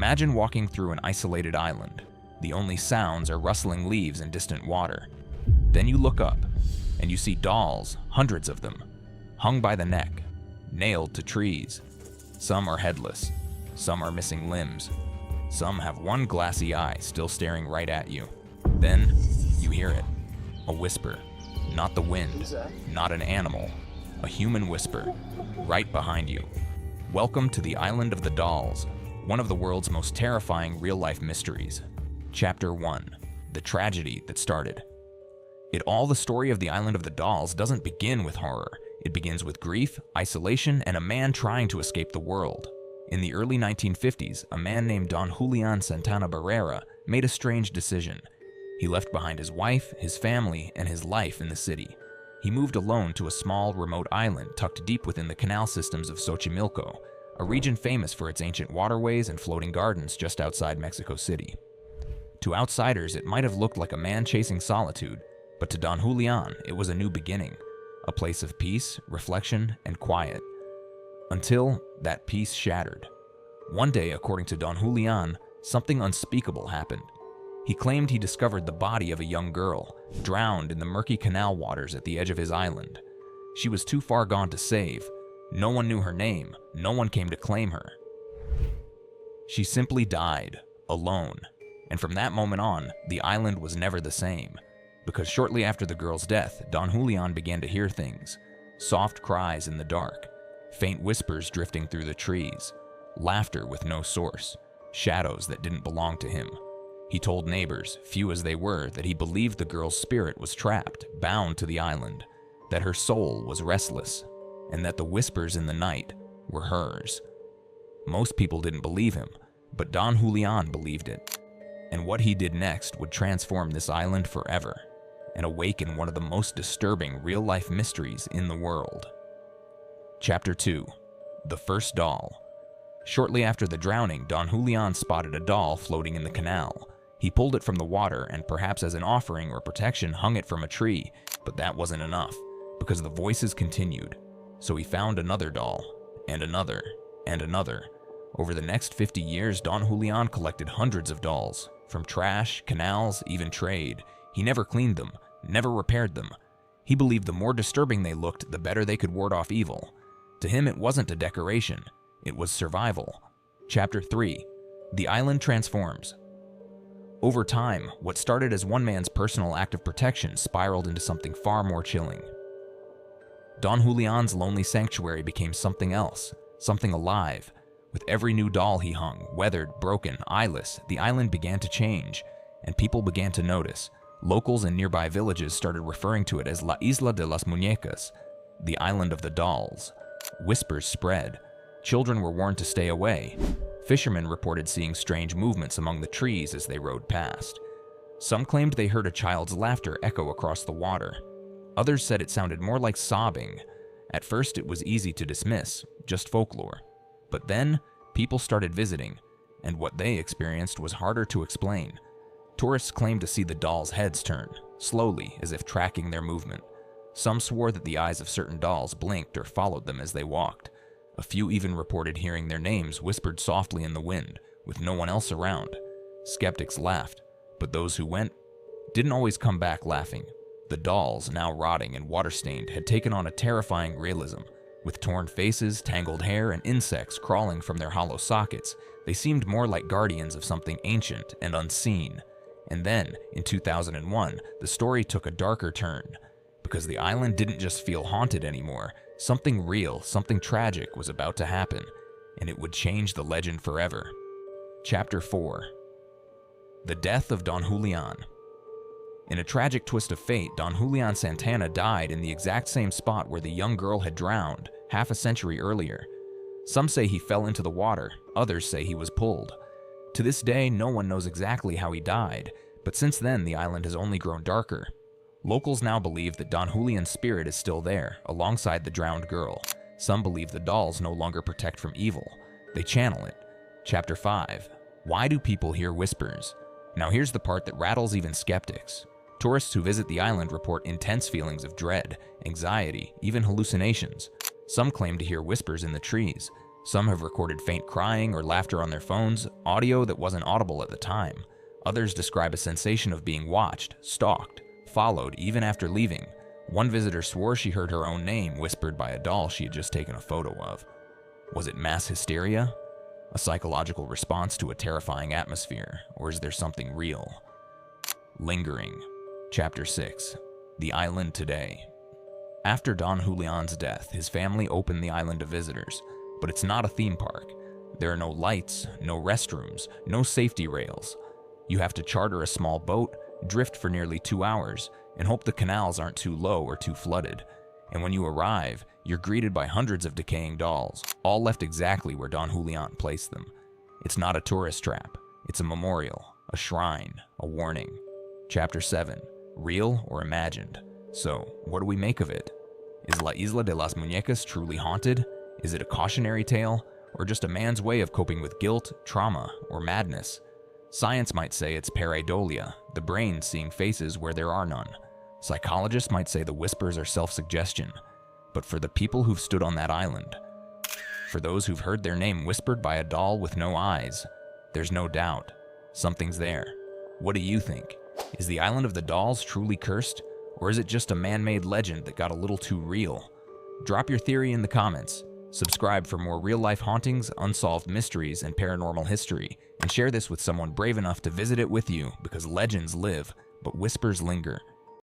Imagine walking through an isolated island. The only sounds are rustling leaves and distant water. Then you look up, and you see dolls, hundreds of them, hung by the neck, nailed to trees. Some are headless, some are missing limbs, some have one glassy eye still staring right at you. Then you hear it, a whisper, not the wind, not an animal, a human whisper, right behind you. Welcome to the Island of the Dolls, one of the world's most terrifying real-life mysteries. Chapter 1. The Tragedy That Started. The story of the Island of the Dolls doesn't begin with horror. It begins with grief, isolation, and a man trying to escape the world. In the early 1950s, a man named Don Julián Santana made a strange decision. He left behind his wife, his family, and his life in the city. He moved alone to a small, remote island tucked deep within the canal systems of Xochimilco, a region famous for its ancient waterways and floating gardens just outside Mexico City. To outsiders, it might have looked like a man chasing solitude, but to Don Julián, it was a new beginning, a place of peace, reflection, and quiet. Until that peace shattered. One day, according to Don Julián, something unspeakable happened. He claimed he discovered the body of a young girl, drowned in the murky canal waters at the edge of his island. She was too far gone to save. No one knew her name. No one came to claim her. She simply died, alone. And from that moment on, the island was never the same. Because shortly after the girl's death, Don Julián began to hear things. Soft cries in the dark, faint whispers drifting through the trees, laughter with no source, shadows that didn't belong to him. He told neighbors, few as they were, that he believed the girl's spirit was trapped, bound to the island, that her soul was restless, and that the whispers in the night were hers. Most people didn't believe him, but Don Julián believed it. And what he did next would transform this island forever and awaken one of the most disturbing real-life mysteries in the world. Chapter 2. The First Doll. Shortly after the drowning, Don Julián spotted a doll floating in the canal. He pulled it from the water and, perhaps as an offering or protection, hung it from a tree, but that wasn't enough, because the voices continued. So he found another doll, and another, and another. Over the next 50 years, Don Julián collected hundreds of dolls, from trash, canals, even trade. He never cleaned them, never repaired them. He believed the more disturbing they looked, the better they could ward off evil. To him, it wasn't a decoration, it was survival. Chapter 3. The Island Transforms. Over time, what started as one man's personal act of protection spiraled into something far more chilling. Don Julián's lonely sanctuary became something else, something alive. With every new doll he hung, weathered, broken, eyeless, the island began to change, and people began to notice. Locals in nearby villages started referring to it as La Isla de las Muñecas, the Island of the Dolls. Whispers spread. Children were warned to stay away. Fishermen reported seeing strange movements among the trees as they rode past. Some claimed they heard a child's laughter echo across the water. Others said it sounded more like sobbing. At first, it was easy to dismiss, just folklore. But then, people started visiting, and what they experienced was harder to explain. Tourists claimed to see the dolls' heads turn, slowly, as if tracking their movement. Some swore that the eyes of certain dolls blinked or followed them as they walked. A few even reported hearing their names whispered softly in the wind, with no one else around. Skeptics laughed, but those who went didn't always come back laughing. The dolls, now rotting and water-stained, had taken on a terrifying realism. With torn faces, tangled hair, and insects crawling from their hollow sockets, they seemed more like guardians of something ancient and unseen. And then, in 2001, the story took a darker turn. Because the island didn't just feel haunted anymore, something real, something tragic was about to happen, and it would change the legend forever. Chapter 4. The Death of Don Julián. In a tragic twist of fate, Don Julián Santana died in the exact same spot where the young girl had drowned half a century earlier. Some say he fell into the water, others say he was pulled. To this day, no one knows exactly how he died, but since then the island has only grown darker. Locals now believe that Don Julián's spirit is still there, alongside the drowned girl. Some believe the dolls no longer protect from evil. They channel it. Chapter 5. Why do people hear whispers? Now here's the part that rattles even skeptics. Tourists who visit the island report intense feelings of dread, anxiety, even hallucinations. Some claim to hear whispers in the trees. Some have recorded faint crying or laughter on their phones, audio that wasn't audible at the time. Others describe a sensation of being watched, stalked, followed even after leaving. One visitor swore she heard her own name whispered by a doll she had just taken a photo of. Was it mass hysteria? A psychological response to a terrifying atmosphere? Or is there something real? Lingering. Chapter 6. The Island Today. After Don Julián's death, his family opened the island to visitors, but it's not a theme park. There are no lights, no restrooms, no safety rails. You have to charter a small boat, drift for nearly 2 hours, and hope the canals aren't too low or too flooded. And when you arrive, you're greeted by hundreds of decaying dolls, all left exactly where Don Julián placed them. It's not a tourist trap. It's a memorial, a shrine, a warning. Chapter 7. Real or imagined? So, what do we make of it? Is La Isla de las Muñecas truly haunted? Is it a cautionary tale, or just a man's way of coping with guilt, trauma, or madness? Science might say it's pareidolia, the brain seeing faces where there are none. Psychologists might say the whispers are self-suggestion. But for the people who've stood on that island, for those who've heard their name whispered by a doll with no eyes, there's no doubt. Something's there. What do you think? Is the Island of the Dolls truly cursed? Or is it just a man-made legend that got a little too real? Drop your theory in the comments. Subscribe for more real-life hauntings, unsolved mysteries, and paranormal history. And share this with someone brave enough to visit it with you, because legends live, but whispers linger.